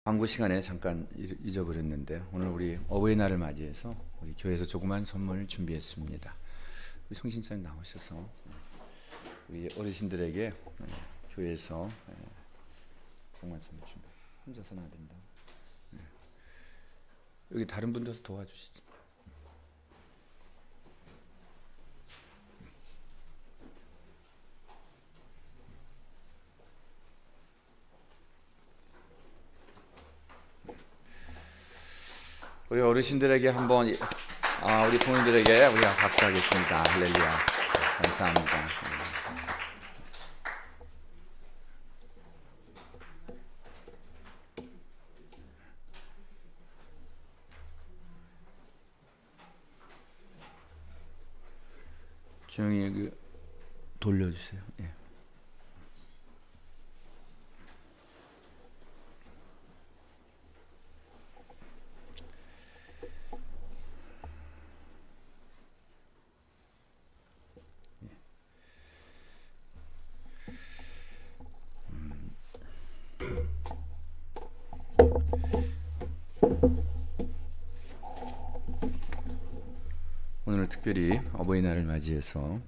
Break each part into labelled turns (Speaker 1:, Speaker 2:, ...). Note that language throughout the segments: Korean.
Speaker 1: 광고 시간에 잠깐 잊어버렸는데 오늘 우리 어버이날을 맞이해서 우리 교회에서 조그만 선물을 준비했습니다. 우리 성신사님 나오셔서 우리 어르신들에게 교회에서 조그만 선물 준비. 혼자서는 안 된다. 여기 다른 분들도 도와주시지. 우리 어르신들에게 한번 우리 부모님들에게 우리가 박수하겠습니다. 할렐루야. 감사합니다. 조용히 돌려주세요. 예. 오늘 특별히 어버이날을 맞이해서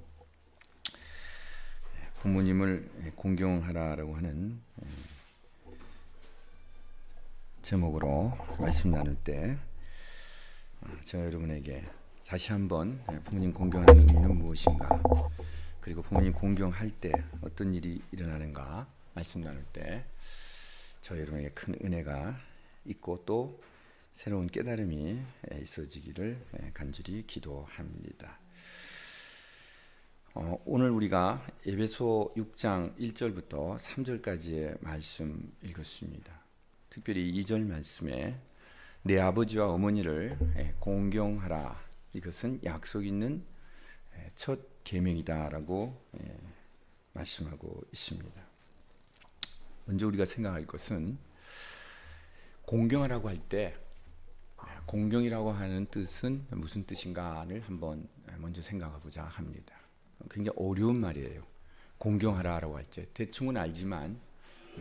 Speaker 1: 부모님을 공경하라라고 하는 제목으로 말씀 나눌 때 제가 여러분에게 다시 한번 부모님 공경하는 의미는 무엇인가, 그리고 부모님 공경할 때 어떤 일이 일어나는가 말씀 나눌 때 저 여러분에게 큰 은혜가 있고 또 새로운 깨달음이 있어지기를 간절히 기도합니다. 오늘 우리가 에베소 6장 1절부터 3절까지의 말씀 읽었습니다. 특별히 2절 말씀에 내 아버지와 어머니를 공경하라, 이것은 약속 있는 첫 계명이다라고 말씀하고 있습니다. 먼저 우리가 생각할 것은 공경하라고 할 때 공경이라고 하는 뜻은 무슨 뜻인가를 한번 먼저 생각해보자 합니다. 굉장히 어려운 말이에요. 공경하라고 할 때 대충은 알지만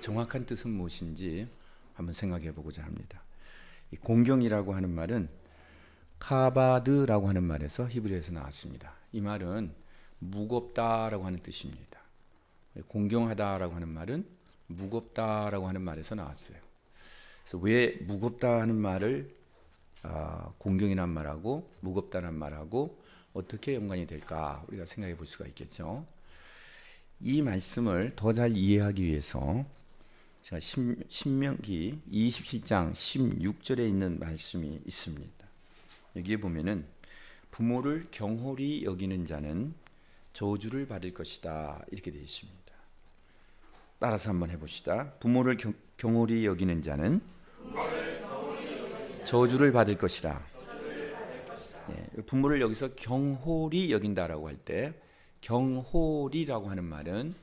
Speaker 1: 정확한 뜻은 무엇인지 한번 생각해 보고자 합니다. 이 공경이라고 하는 말은 카바드라고 하는 말에서 히브리어에서 나왔습니다. 이 말은 무겁다라고 하는 뜻입니다. 공경하다라고 하는 말은 무겁다라고 하는 말에서 나왔어요. 그래서 왜 무겁다 하는 말을 공경이란 말하고 무겁다는 말하고 어떻게 연관이 될까 우리가 생각해 볼 수가 있겠죠. 이 말씀을 더 잘 이해하기 위해서 제가 신명기 27장 16절에 있는 말씀이 있습니다. 여기에 보면은 부모를 경홀히 여기는 자는 저주를 받을 것이다 이렇게 되어 있습니다. 따라서 한번 해봅시다. 부모를 경홀히 여기는 자는 저주를 받을 것이라. 부모를 여기서 경홀히 여긴다라고 할 때 경홀이라고 하는 말은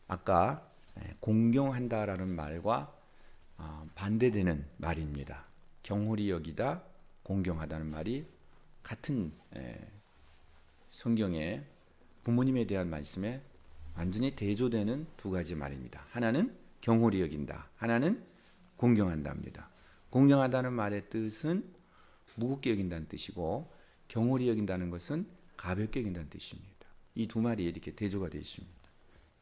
Speaker 1: 아까 공경한다라는 말과 반대되는 말입니다. 경홀히 여기다, 공경하다는 말이 같은 성경의 부모님에 대한 말씀에 완전히 대조되는 두 가지 말입니다. 하나는 경홀히 여긴다, 하나는 공경한답니다. 공경하다는 말의 뜻은 무겁게 여긴다는 뜻이고 경홀히 여긴다는 것은 가볍게 여긴다는 뜻입니다. 이 두 말이 이렇게 대조가 되어 있습니다.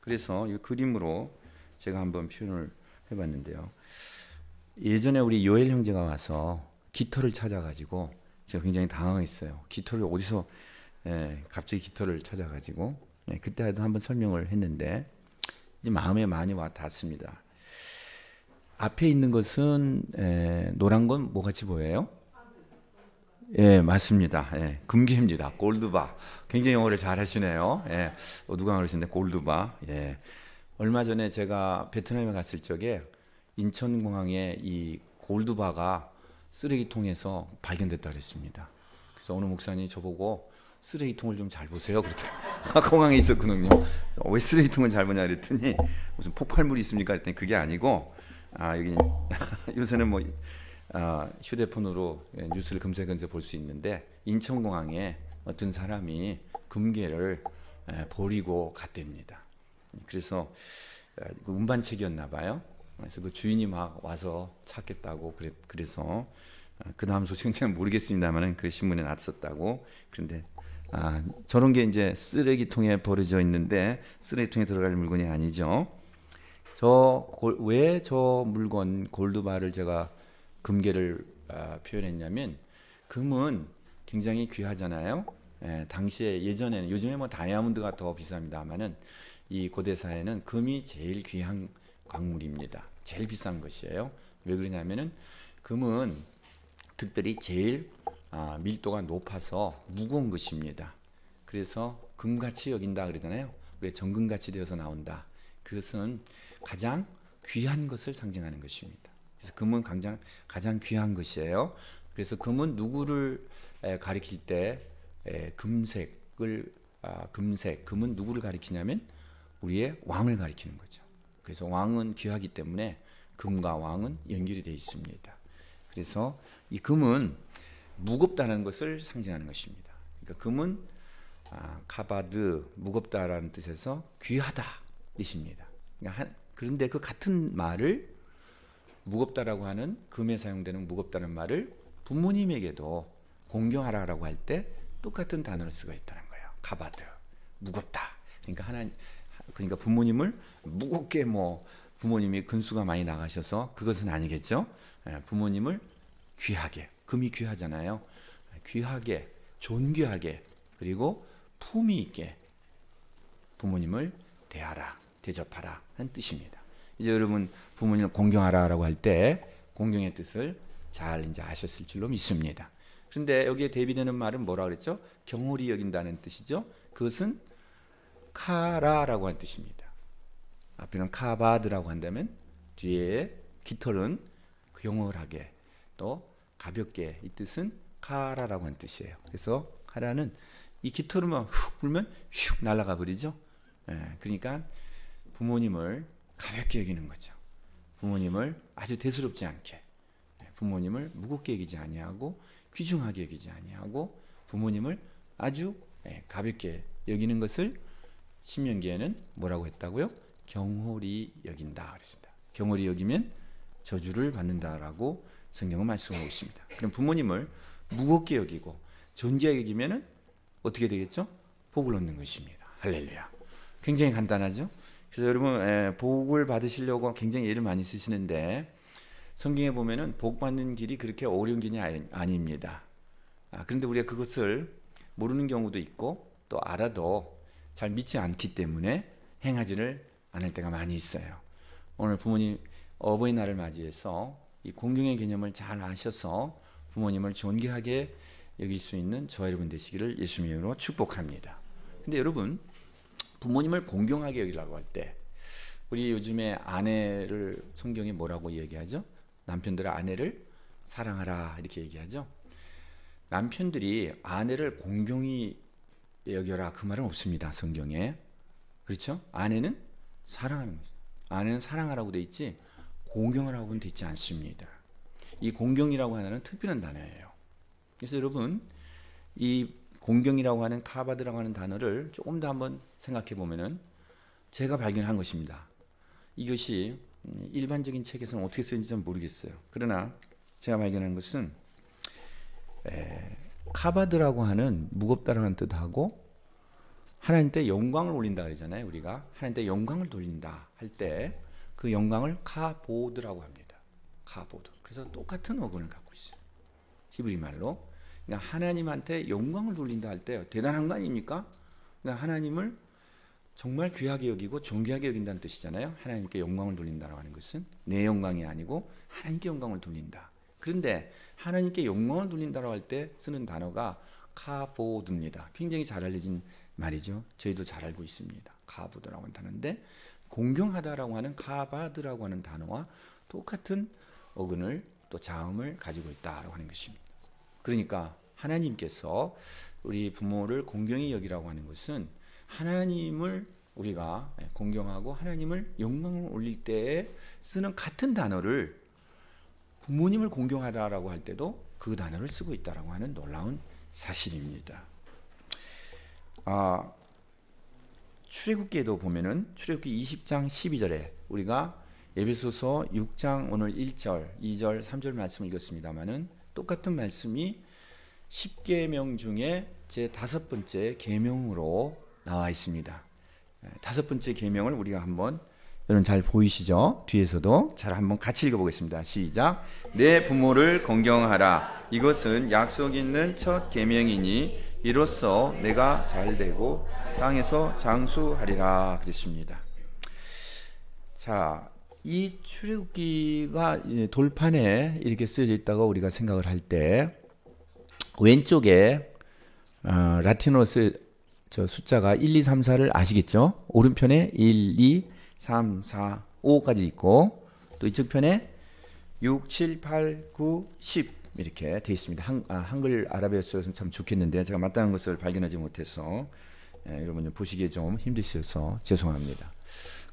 Speaker 1: 그래서 이 그림으로 제가 한번 표현을 해봤는데요. 예전에 우리 요엘 형제가 와서 깃털을 찾아가지고 제가 굉장히 당황했어요. 깃털을 어디서 갑자기 깃털을 찾아가지고 그때도 한번 설명을 했는데 이제 마음에 많이 와 닿습니다. 앞에 있는 것은 노란 건 뭐같이 보여요? 예, 맞습니다. 예, 금괴입니다. 골드바. 굉장히 영어를 잘 하시네요. 예, 누가 그러시는데 골드바. 예, 얼마 전에 제가 베트남에 갔을 적에 인천공항에 이 골드바가 쓰레기통에서 발견됐다 그랬습니다. 그래서 어느 목사님이 저보고 쓰레기통을 좀 잘 보세요 그랬더니 공항에 있었거든요. 왜 쓰레기통을 잘 보냐 그랬더니 무슨 폭발물이 있습니까 그랬더니 그게 아니고 여기 요새는 뭐 휴대폰으로 뉴스를 검색해서 볼 수 있는데 인천공항에 어떤 사람이 금괴를 버리고 갔답니다. 그래서 운반책이었나 봐요. 그래서 그 주인이 막 와서 찾겠다고 그래서 그 다음 소식은 잘 모르겠습니다만은 그 신문에 났었다고. 그런데 저런 게 이제 쓰레기통에 버려져 있는데 쓰레기통에 들어갈 물건이 아니죠. 왜 저 물건 골드바를 제가 금괴를 표현했냐면, 금은 굉장히 귀하잖아요. 당시에 예전에는, 요즘에 뭐 다이아몬드가 더 비쌉니다만은 이 고대사에는 금이 제일 귀한 광물입니다. 제일 비싼 것이에요. 왜 그러냐면은 금은 특별히 제일 밀도가 높아서 무거운 것입니다. 그래서 금같이 여긴다 그러잖아요. 왜 정금같이 되어서 나온다. 그것은 가장 귀한 것을 상징하는 것입니다. 그래서 금은 가장 귀한 것이에요. 그래서 금은 누구를 가리킬 때 금색을 금은 누구를 가리키냐면 우리의 왕을 가리키는 거죠. 그래서 왕은 귀하기 때문에 금과 왕은 연결이 되어 있습니다. 그래서 이 금은 무겁다는 것을 상징하는 것입니다. 그러니까 금은 카바드, 무겁다라는 뜻에서 귀하다 뜻입니다. 그런데 그 같은 말을, 무겁다라고 하는, 금에 사용되는 무겁다는 말을 부모님에게도 공경하라라고 할 때 똑같은 단어를 쓰고 있다는 거예요. 카바드, 무겁다. 그러니까 부모님을 무겁게, 부모님이 근수가 많이 나가셔서 그것은 아니겠죠. 부모님을 귀하게, 금이 귀하잖아요. 귀하게, 존귀하게, 그리고 품위 있게 부모님을 대접하라 하는 뜻입니다. 이제 여러분 부모님을 공경하라라고 할 때 공경의 뜻을 잘 이제 아셨을 줄로 믿습니다. 그런데 여기에 대비되는 말은 뭐라 그랬죠? 경홀히 여긴다는 뜻이죠. 그것은 카라라고 하는 뜻입니다. 앞에는 카바드라고 한다면 뒤에 깃털은 경홀하게 또 가볍게, 이 뜻은 카라라고 하는 뜻이에요. 그래서 카라는 이 깃털만 훅 불면 슉 날아가 버리죠. 그러니까 부모님을 가볍게 여기는 거죠. 부모님을 아주 대수롭지 않게, 부모님을 무겁게 여기지 아니하고 귀중하게 여기지 아니하고 부모님을 아주 가볍게 여기는 것을 신명기에는 뭐라고 했다고요? 경홀히 여긴다 그랬습니다. 경홀히 여기면 저주를 받는다라고 성경은 말씀하고 있습니다. 그럼 부모님을 무겁게 여기고 존귀하게 여기면은 어떻게 되겠죠? 복을 얻는 것입니다. 할렐루야. 굉장히 간단하죠? 그래서 여러분 복을 받으시려고 굉장히 애를 많이 쓰시는데 성경에 보면은 복 받는 길이 그렇게 어려운 길이 아닙니다. 그런데 우리가 그것을 모르는 경우도 있고 또 알아도 잘 믿지 않기 때문에 행하지를 않을 때가 많이 있어요. 오늘 부모님 어버이날을 맞이해서 이 공경의 개념을 잘 아셔서 부모님을 존귀하게 여길 수 있는 저와 여러분 되시기를 예수님의 이름으로 축복합니다. 근데 여러분 부모님을 공경하게 여기라고 할 때 우리 요즘에 아내를 성경에 뭐라고 얘기하죠? 남편들의 아내를 사랑하라 이렇게 얘기하죠. 남편들이 아내를 공경히 여겨라 그 말은 없습니다. 성경에. 그렇죠? 아내는 사랑하는 거죠. 아내는 사랑하라고 돼 있지 공경하라고는 돼 있지 않습니다. 이 공경이라고 하는 특별한 단어예요. 그래서 여러분 이 공경이라고 하는 카바드라고 하는 단어를 조금 더 한번 생각해 보면은 제가 발견한 것입니다. 이것이 일반적인 책에서는 어떻게 쓰는지 좀 모르겠어요. 그러나 제가 발견한 것은 카바드라고 하는 무겁다라는 뜻하고 하나님 때 영광을 올린다 그러잖아요. 우리가 하나님 때 영광을 돌린다 할 때 그 영광을 카보드라고 합니다. 카보드. 그래서 똑같은 어근을 갖고 있어요. 히브리 말로. 그러니까 하나님한테 영광을 돌린다 할 때 대단한 거 아닙니까? 그러니까 하나님을 정말 귀하게 여기고 존귀하게 여긴다는 뜻이잖아요. 하나님께 영광을 돌린다라고 하는 것은 내 영광이 아니고 하나님께 영광을 돌린다. 그런데 하나님께 영광을 돌린다라고 할 때 쓰는 단어가 카보드입니다. 굉장히 잘 알려진 말이죠. 저희도 잘 알고 있습니다. 카보드라고 하는 단어인데 공경하다라고 하는 카바드라고 하는 단어와 똑같은 어근을 또 자음을 가지고 있다라고 하는 것입니다. 그러니까 하나님께서 우리 부모를 공경히 여기라고 하는 것은 하나님을 우리가 공경하고 하나님을 영광을 올릴 때에 쓰는 같은 단어를 부모님을 공경하라라고 할 때도 그 단어를 쓰고 있다라고 하는 놀라운 사실입니다. 출애굽기에도 보면은 출애굽기 20장 12절에 우리가 에베소서 6장 오늘 1절, 2절, 3절 말씀을 읽었습니다마는 똑같은 말씀이 10계명 중에 제 5번째 계명으로 나와 있습니다. 5번째 계명을 우리가 한번, 여러분 잘 보이시죠? 뒤에서도 잘 한번 같이 읽어보겠습니다. 시작. 내 부모를 공경하라. 이것은 약속 있는 첫 계명이니 이로써 내가 잘되고 땅에서 장수하리라 그랬습니다. 자, 이 출애굽기가 돌판에 이렇게 쓰여져 있다고 우리가 생각을 할 때 왼쪽에 라틴어로 저 숫자가 1, 2, 3, 4를 아시겠죠? 오른편에 1, 2, 3, 4, 5까지 있고 또 이쪽 편에 6, 7, 8, 9, 10 이렇게 되어 있습니다. 한글 아라비아 쓰였으면 참 좋겠는데 제가 마땅한 것을 발견하지 못해서 여러분 보시기에 좀 힘드셔서 죄송합니다.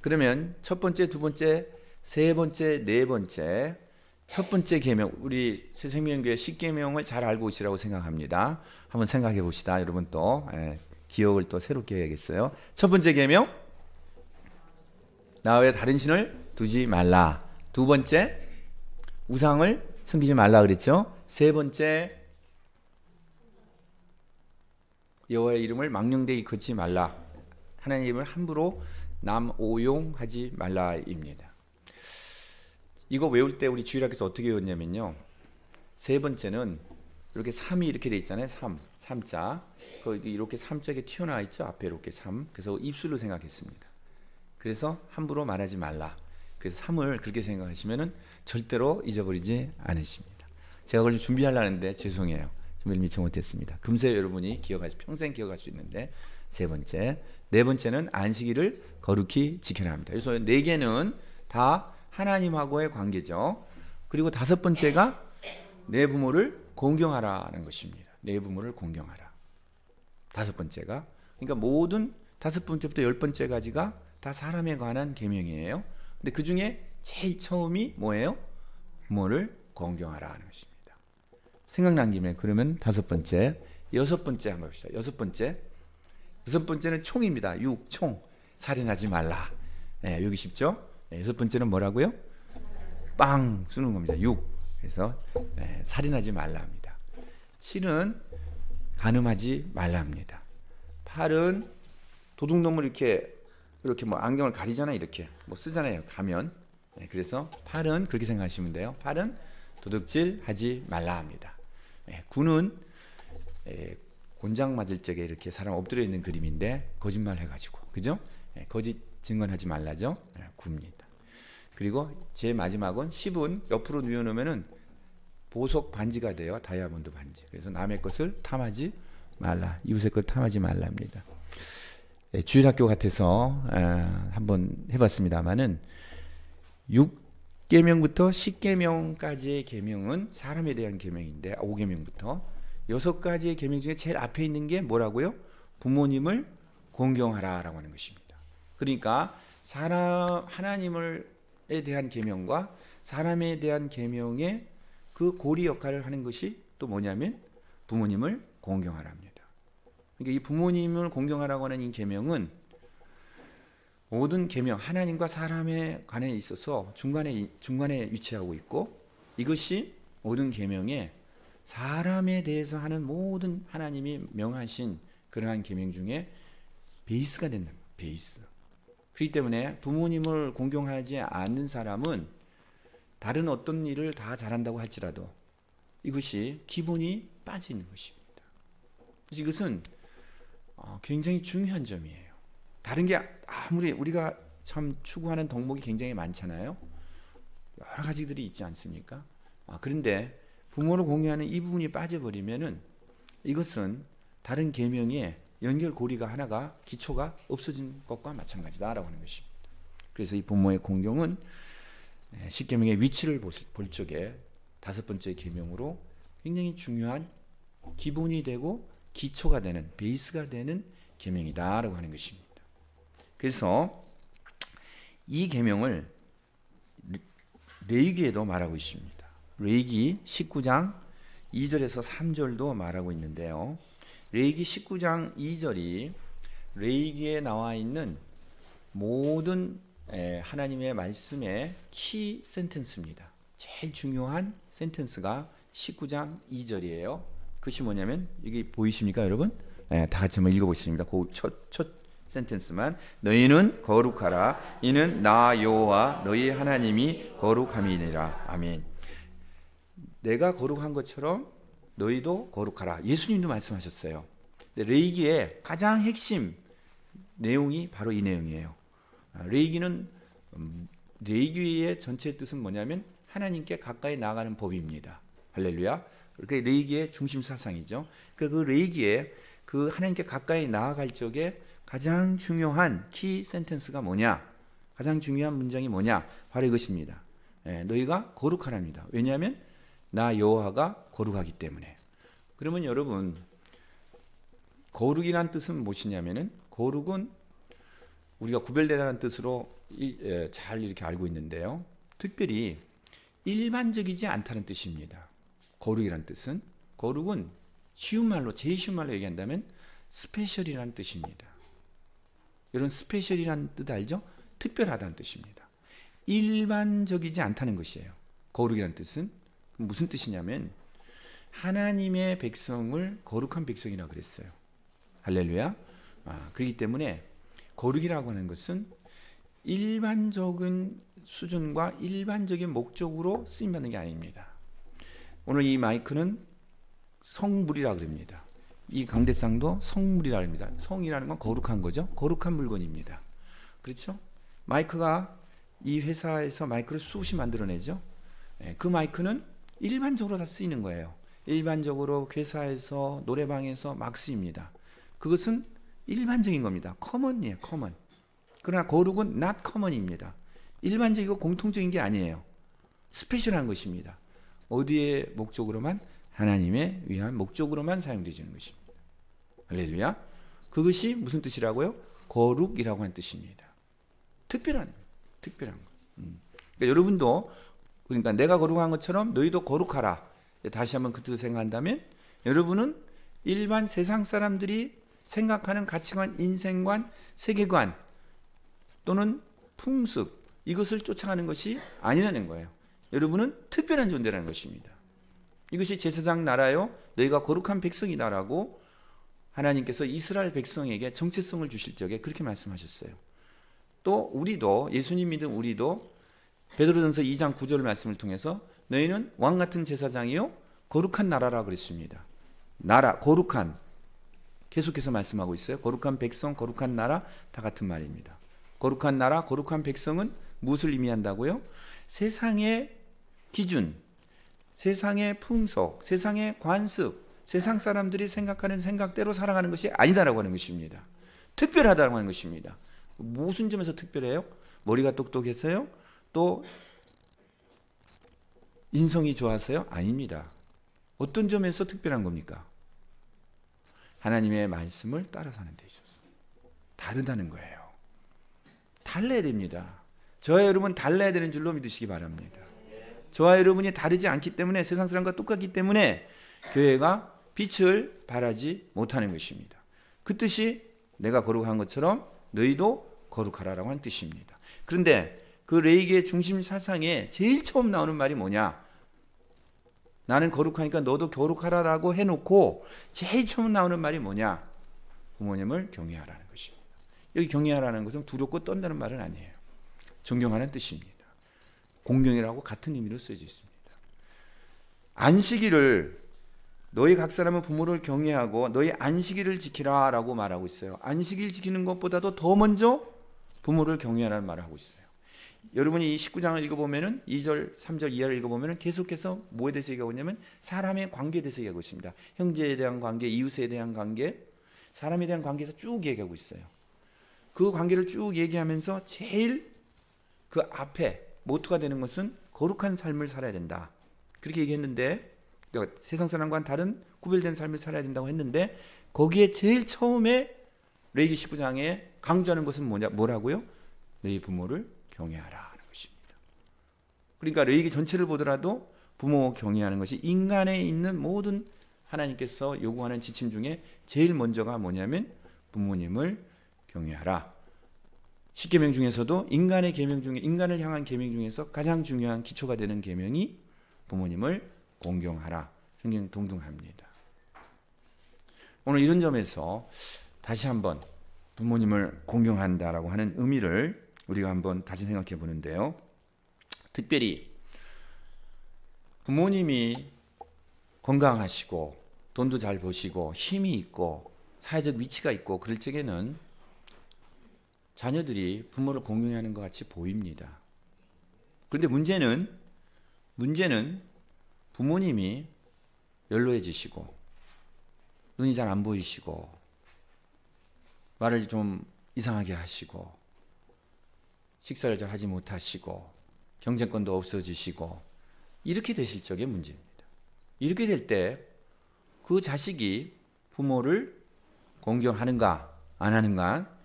Speaker 1: 그러면 첫 번째, 두 번째, 세 번째, 네 번째, 첫 번째 계명, 우리 새생명교회 10계명을 잘 알고 있으라고 생각합니다. 한번 생각해 봅시다. 여러분 또 기억을 또 새롭게 해야겠어요. 첫 번째 계명, 나 외에 다른 신을 두지 말라. 두 번째, 우상을 섬기지 말라 그랬죠. 세 번째, 여호와의 이름을 망령되이 걷지 말라. 하나님의 이름을 함부로 남오용하지 말라입니다. 이거 외울 때 우리 주일학교에서 어떻게 외웠냐면요. 세 번째는 이렇게 3이 이렇게 돼 있잖아요. 3자. 이렇게 3자가 튀어나와 있죠. 앞에 이렇게 3. 그래서 입술로 생각했습니다. 그래서 함부로 말하지 말라. 그래서 3을 그렇게 생각하시면은 절대로 잊어버리지 않으십니다. 제가 그걸 준비하려는데 죄송해요. 준비를 미처 못했습니다. 금세 여러분이 평생 기억할 수 있는데 세 번째. 네 번째는 안식일을 거룩히 지켜야 합니다. 그래서 4개는 다 하나님하고의 관계죠. 그리고 5번째가 내 부모를 공경하라는 것입니다. 내 부모를 공경하라. 5번째가, 그러니까 모든 5번째부터 10번째까지가 다 사람에 관한 계명이에요. 근데 그 중에 제일 처음이 뭐예요? 부모를 공경하라 하는 것입니다. 생각난 김에 그러면 5번째, 6번째 한번 봅시다. 6번째는 총입니다. 6, 총. 살인하지 말라. 여기 쉽죠? 6번째는 뭐라고요? 빵 쏘는 겁니다. 6. 그래서 살인하지 말라 합니다. 7은 간음하지 말라 합니다. 8은 도둑놈을 이렇게 뭐 안경을 가리잖아요. 이렇게 뭐 쓰잖아요. 가면. 그래서 8은 그렇게 생각하시면 돼요. 8은 도둑질 하지 말라 합니다. 9는 곤장 맞을 적에 이렇게 사람 엎드려 있는 그림인데 거짓말 해가지고, 그죠? 거짓 증언하지 말라죠. 9입니다. 그리고 제 마지막은 10은 옆으로 누워놓으면은 보석 반지가 돼요. 다이아몬드 반지. 그래서 남의 것을 탐하지 말라. 이웃의 것 탐하지 말랍니다. 주일학교 같아서 한번 해봤습니다만은 6계명부터 10계명까지의 계명은 사람에 대한 계명인데 5계명부터 6가지의 계명 중에 제일 앞에 있는 게 뭐라고요? 부모님을 공경하라라고 하는 것입니다. 그러니까 하나님에 대한 계명과 사람에 대한 계명의 그 고리 역할을 하는 것이 또 뭐냐면 부모님을 공경하랍니다. 그러니까 이 부모님을 공경하라고 하는 이 계명은 모든 계명, 하나님과 사람에 관해 있어서 중간에 위치하고 있고, 이것이 모든 계명에 사람에 대해서 하는 모든 하나님이 명하신 그러한 계명 중에 베이스가 된다. 베이스. 그렇기 때문에 부모님을 공경하지 않는 사람은 다른 어떤 일을 다 잘한다고 할지라도 이것이 기본이 빠져 있는 것입니다. 그래서 이것은 굉장히 중요한 점이에요. 다른 게 아무리 우리가 참 추구하는 덕목이 굉장히 많잖아요. 여러 가지들이 있지 않습니까? 그런데 부모를 공경하는 이 부분이 빠져버리면은 이것은 다른 계명의 연결고리가 하나가, 기초가 없어진 것과 마찬가지다라고 하는 것입니다. 그래서 이 부모의 공경은 10계명의 위치를 볼 적에 5번째 계명으로 굉장히 중요한 기본이 되고 기초가 되는, 베이스가 되는 계명이다라고 하는 것입니다. 그래서 이 계명을 레위기에도 말하고 있습니다. 레위기 19장 2절에서 3절도 말하고 있는데요. 레위기 19장 2절이 레위기에 나와 있는 모든 하나님의 말씀의 키 센텐스입니다. 제일 중요한 센텐스가 19장 2절이에요. 그것이 뭐냐면 이게 보이십니까 여러분? 다 같이 한번 읽어보겠습니다. 그 첫 센텐스만. 너희는 거룩하라. 이는 나 여호와 너희 하나님이 거룩함이니라. 아멘. 내가 거룩한 것처럼 너희도 거룩하라. 예수님도 말씀하셨어요. 레위기의 가장 핵심 내용이 바로 이 내용이에요. 레위기의 전체 뜻은 뭐냐면 하나님께 가까이 나아가는 법입니다. 할렐루야. 그게 레위기의 중심 사상이죠. 그 레위기에 그 하나님께 가까이 나아갈 적에 가장 중요한 키 센텐스가 뭐냐? 가장 중요한 문장이 뭐냐? 바로 이것입니다. 너희가 거룩하랍니다. 왜냐하면 나 여호와가 거룩하기 때문에. 그러면 여러분, 거룩이란 뜻은 무엇이냐면은, 거룩은 우리가 구별되다는 뜻으로 잘 이렇게 알고 있는데요. 특별히 일반적이지 않다는 뜻입니다. 거룩이란 뜻은, 거룩은 쉬운 말로, 제일 쉬운 말로 얘기한다면 스페셜이라는 뜻입니다. 여러분, 스페셜이라는 뜻 알죠? 특별하다는 뜻입니다. 일반적이지 않다는 것이에요. 거룩이라는 뜻은 무슨 뜻이냐면 하나님의 백성을 거룩한 백성이라고 그랬어요. 할렐루야. 그렇기 때문에 거룩이라고 하는 것은 일반적인 수준과 일반적인 목적으로 쓰임받는 게 아닙니다. 오늘 이 마이크는 성물이라고 합니다. 이 강대상도 성물이라고 합니다. 성이라는 건 거룩한 거죠. 거룩한 물건입니다. 그렇죠? 마이크가 이 회사에서 마이크를 수없이 만들어내죠. 그 마이크는 일반적으로 다 쓰이는 거예요. 일반적으로 회사에서 노래방에서 막 쓰입니다. 그것은 일반적인 겁니다. 커먼이에요. 커먼. 그러나 거룩은 not common입니다. 일반적이고 공통적인 게 아니에요. 스페셜한 것입니다. 어디에 목적으로만? 하나님의 위한 목적으로만 사용되는 것입니다. 할렐루야. 그것이 무슨 뜻이라고요? 거룩이라고 하는 뜻입니다. 특별한 거. 그러니까 여러분도, 그러니까 내가 거룩한 것처럼 너희도 거룩하라. 다시 한번 그 뜻을 생각한다면, 여러분은 일반 세상 사람들이 생각하는 가치관, 인생관, 세계관 또는 풍습, 이것을 쫓아가는 것이 아니라는 거예요. 여러분은 특별한 존재라는 것입니다. 이것이 제사장 나라요, 너희가 거룩한 백성이다라고 하나님께서 이스라엘 백성에게 정체성을 주실 적에 그렇게 말씀하셨어요. 또 우리도, 예수님 믿은 우리도 베드로전서 2장 9절 말씀을 통해서 너희는 왕같은 제사장이요 거룩한 나라라고 그랬습니다. 나라, 거룩한, 계속해서 말씀하고 있어요. 거룩한 백성, 거룩한 나라, 다 같은 말입니다. 거룩한 나라, 거룩한 백성은 무엇을 의미한다고요? 세상의 기준, 세상의 풍속, 세상의 관습, 세상 사람들이 생각하는 생각대로 살아가는 것이 아니다라고 하는 것입니다. 특별하다고 하는 것입니다. 무슨 점에서 특별해요? 머리가 똑똑해서요? 또 인성이 좋아서요? 아닙니다. 어떤 점에서 특별한 겁니까? 하나님의 말씀을 따라 사는 데 있어서 다르다는 거예요. 달라야 됩니다. 저와 여러분 달라야 되는 줄로 믿으시기 바랍니다. 저와 여러분이 다르지 않기 때문에, 세상 사람과 똑같기 때문에 교회가 빛을 발하지 못하는 것입니다. 그 뜻이 내가 거룩한 것처럼 너희도 거룩하라라고 하는 뜻입니다. 그런데 그 레위기의 중심 사상에 제일 처음 나오는 말이 뭐냐? 나는 거룩하니까 너도 거룩하라라고 해놓고 제일 처음 나오는 말이 뭐냐? 부모님을 경외하라는 것입니다. 여기 경외하라는 것은 두렵고 떤다는 말은 아니에요. 존경하는 뜻입니다. 공경이라고 같은 의미로 쓰여져 있습니다. 안식일을, 너희 각 사람은 부모를 경외하고 너희 안식일을 지키라라고 말하고 있어요. 안식일 지키는 것보다도 더 먼저 부모를 경외하라는 말을 하고 있어요. 여러분이 이 19장을 읽어보면은 2절, 3절 이하를 읽어보면은 계속해서 뭐에 대해서 얘기하고 있냐면 사람의 관계에 대해서 얘기하고 있습니다. 형제에 대한 관계, 이웃에 대한 관계, 사람에 대한 관계에서 쭉 얘기하고 있어요. 그 관계를 쭉 얘기하면서 제일 그 앞에 모토가 되는 것은 거룩한 삶을 살아야 된다. 그렇게 얘기했는데, 그러니까 세상 사람과는 다른 구별된 삶을 살아야 된다고 했는데, 거기에 제일 처음에 레위기 19장에 강조하는 것은 뭐라고요? 너희 부모를 경외하라 하는 것입니다. 그러니까 레위기 전체를 보더라도 부모 경외하는 것이 인간에 있는 모든 하나님께서 요구하는 지침 중에 제일 먼저가 뭐냐면 부모님을 경외하라. 십계명 중에서도 인간의 계명 중에, 인간을 향한 계명 중에서 가장 중요한 기초가 되는 계명이 부모님을 공경하라. 성경 동등합니다. 오늘 이런 점에서 다시 한번 부모님을 공경한다라고 하는 의미를 우리가 한번 다시 생각해 보는데요. 특별히 부모님이 건강하시고 돈도 잘 버시고 힘이 있고 사회적 위치가 있고 그럴 적에는 자녀들이 부모를 공경하는 것 같이 보입니다. 그런데 문제는 부모님이 연로해지시고 눈이 잘 안 보이시고 말을 좀 이상하게 하시고 식사를 잘 하지 못하시고 경제권도 없어지시고 이렇게 되실 적의 문제입니다. 이렇게 될 때 그 자식이 부모를 공경하는가 안 하는가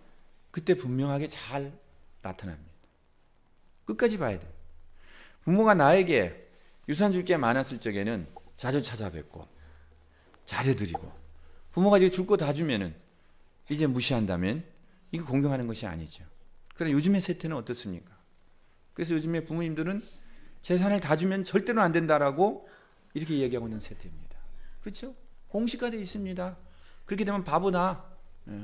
Speaker 1: 그때 분명하게 잘 나타납니다. 끝까지 봐야 돼요. 부모가 나에게 유산 줄 게 많았을 적에는 자주 찾아뵙고 잘해드리고 부모가 이제 줄 거 다 주면은 이제 무시한다면 이거 공경하는 것이 아니죠. 그럼 요즘의 세태는 어떻습니까? 그래서 요즘에 부모님들은 재산을 다 주면 절대로 안 된다라고 이렇게 얘기하고 있는 세태입니다. 그렇죠? 공시가 되어 있습니다. 그렇게 되면 바보다.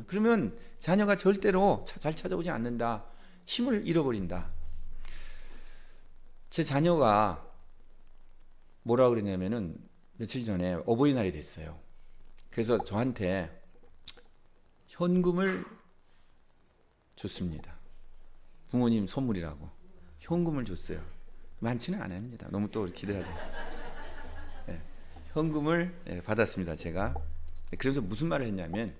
Speaker 1: 그러면 자녀가 절대로 잘 찾아오지 않는다. 힘을 잃어버린다. 제 자녀가 뭐라 그러냐면은 며칠 전에 어버이날이 됐어요. 그래서 저한테 현금을 줬습니다. 부모님 선물이라고 현금을 줬어요. 많지는 않습니다. 너무 또 기대하지. 네, 현금을 받았습니다. 제가. 그래서 무슨 말을 했냐면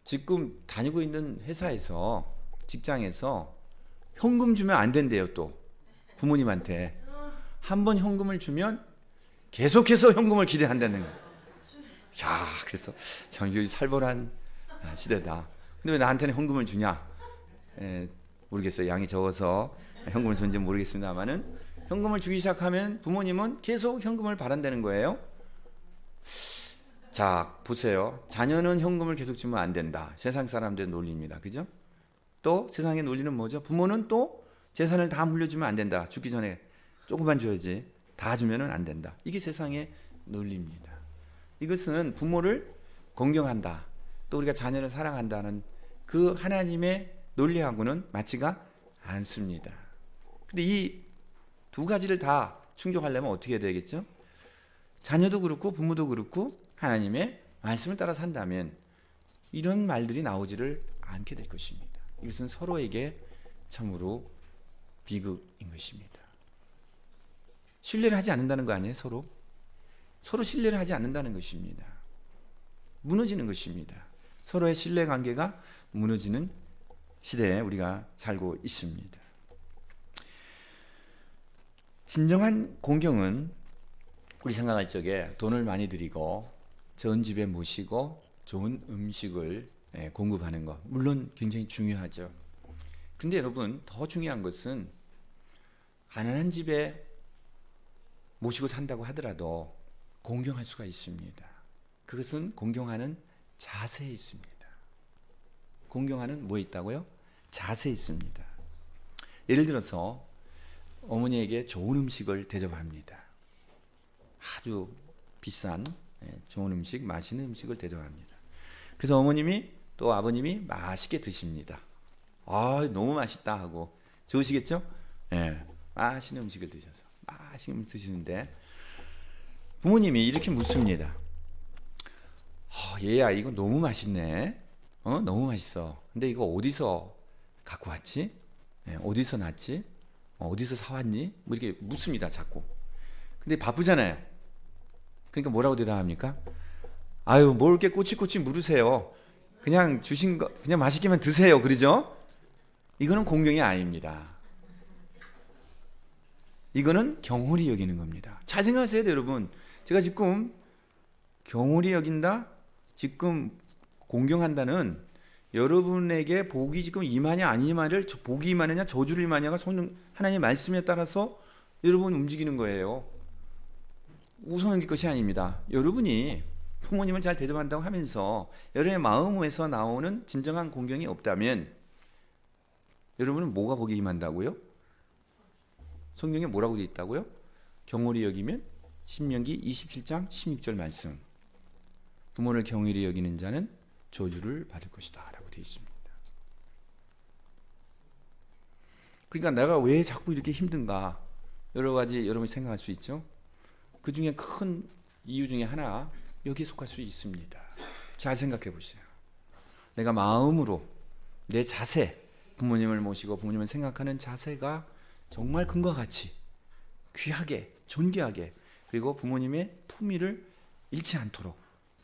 Speaker 1: 지금 다니고 있는 회사에서 직장에서 현금 주면 안 된대요. 또 부모님한테 한 번 현금을 주면 계속해서 현금을 기대한다는 거예요. 야, 그래서 참 여기 살벌한 시대다. 근데 왜 나한테는 현금을 주냐? 모르겠어요. 양이 적어서 현금을 줬는지 모르겠습니다만은 현금을 주기 시작하면 부모님은 계속 현금을 바란다는 거예요. 자, 보세요. 자녀는 현금을 계속 주면 안 된다. 세상 사람들의 논리입니다. 그죠? 또 세상의 논리는 뭐죠? 부모는 또 재산을 다 물려주면 안 된다. 죽기 전에 조금만 줘야지. 다 주면은 안 된다. 이게 세상의 논리입니다. 이것은 부모를 공경한다. 또 우리가 자녀를 사랑한다는 그 하나님의 논리하고는 맞지가 않습니다. 근데 이 두 가지를 다 충족하려면 어떻게 해야 되겠죠? 자녀도 그렇고 부모도 그렇고 하나님의 말씀을 따라 산다면 이런 말들이 나오지를 않게 될 것입니다. 이것은 서로에게 참으로 비극인 것입니다. 신뢰를 하지 않는다는 거 아니에요? 서로 신뢰를 하지 않는다는 것입니다. 무너지는 것입니다. 서로의 신뢰관계가 무너지는 시대에 우리가 살고 있습니다. 진정한 공경은 우리 생각할 적에 돈을 많이 들이고 좋은 집에 모시고 좋은 음식을 공급하는 것, 물론 굉장히 중요하죠. 근데 여러분, 더 중요한 것은 가난한 집에 모시고 산다고 하더라도 공경할 수가 있습니다. 그것은 공경하는 자세에 있습니다. 공경하는 뭐에 있다고요? 자세에 있습니다. 예를 들어서 어머니에게 좋은 음식을 대접합니다. 아주 비싼 좋은 음식, 맛있는 음식을 대접합니다. 그래서 어머님이 또 아버님이 맛있게 드십니다. 아, 너무 맛있다 하고 좋으시겠죠? 맛있는 음식을 드셔서 맛있는 음식 드시는데 부모님이 이렇게 묻습니다. 얘야, 이거 너무 맛있네. 너무 맛있어. 근데 이거 어디서 갖고 왔지? 어디서 났지? 어디서 사왔니? 뭐 이렇게 묻습니다, 자꾸. 근데 바쁘잖아요. 그러니까 뭐라고 대답합니까? 아유, 뭘 이렇게 꼬치꼬치 물으세요. 그냥 주신 거, 그냥 맛있게만 드세요. 그러죠? 이거는 공경이 아닙니다. 이거는 경홀히 여기는 겁니다. 잘 생각하세요, 여러분. 제가 지금 경홀히 여긴다? 지금 공경한다는 여러분에게 복이 지금 임하냐 안 임하냐를, 복이 임하느냐 저주를 임하냐가 하나님의 말씀에 따라서 여러분 움직이는 거예요. 우선 넘길 것이 아닙니다. 여러분이 부모님을 잘 대접한다고 하면서 여러분의 마음에서 나오는 진정한 공경이 없다면 여러분은 뭐가 거기에 임한다고요? 성경에 뭐라고 되어 있다고요? 경홀히 여기면 신명기 27장 16절 말씀. 부모를 경홀히 여기는 자는 저주를 받을 것이다 라고 되어 있습니다. 그러니까 내가 왜 자꾸 이렇게 힘든가 여러 가지 여러분이 생각할 수 있죠. 그 중에 큰 이유 중에 하나 여기에 속할 수 있습니다. 잘 생각해 보세요. 내가 마음으로 내 자세, 부모님을 모시고 부모님을 생각하는 자세가 정말 금과 같이 귀하게 존귀하게 그리고 부모님의 품위를 잃지 않도록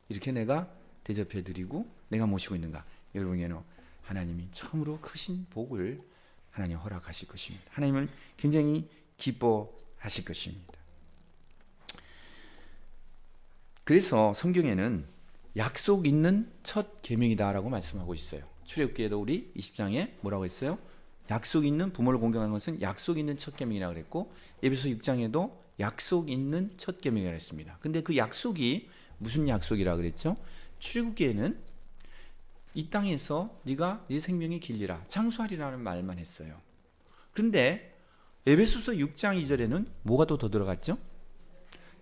Speaker 1: 이렇게 내가 대접해 드리고 내가 모시고 있는가. 여러분에게는 하나님이 참으로 크신 복을 하나님 허락하실 것입니다. 하나님은 굉장히 기뻐하실 것입니다. 그래서 성경에는 약속 있는 첫 계명이다라고 말씀하고 있어요. 출애굽기에도 우리 20장에 뭐라고 했어요? 약속 있는 부모를 공경하는 것은 약속 있는 첫 계명이라고 그랬고 에베소 6장에도 약속 있는 첫 계명이라고 했습니다. 근데 그 약속이 무슨 약속이라고 그랬죠? 출애굽기에는 이 땅에서 네가 네 생명이 길리라 장수하리라는 말만 했어요. 그런데 에베소서 6장 2절에는 뭐가 또 더 들어갔죠?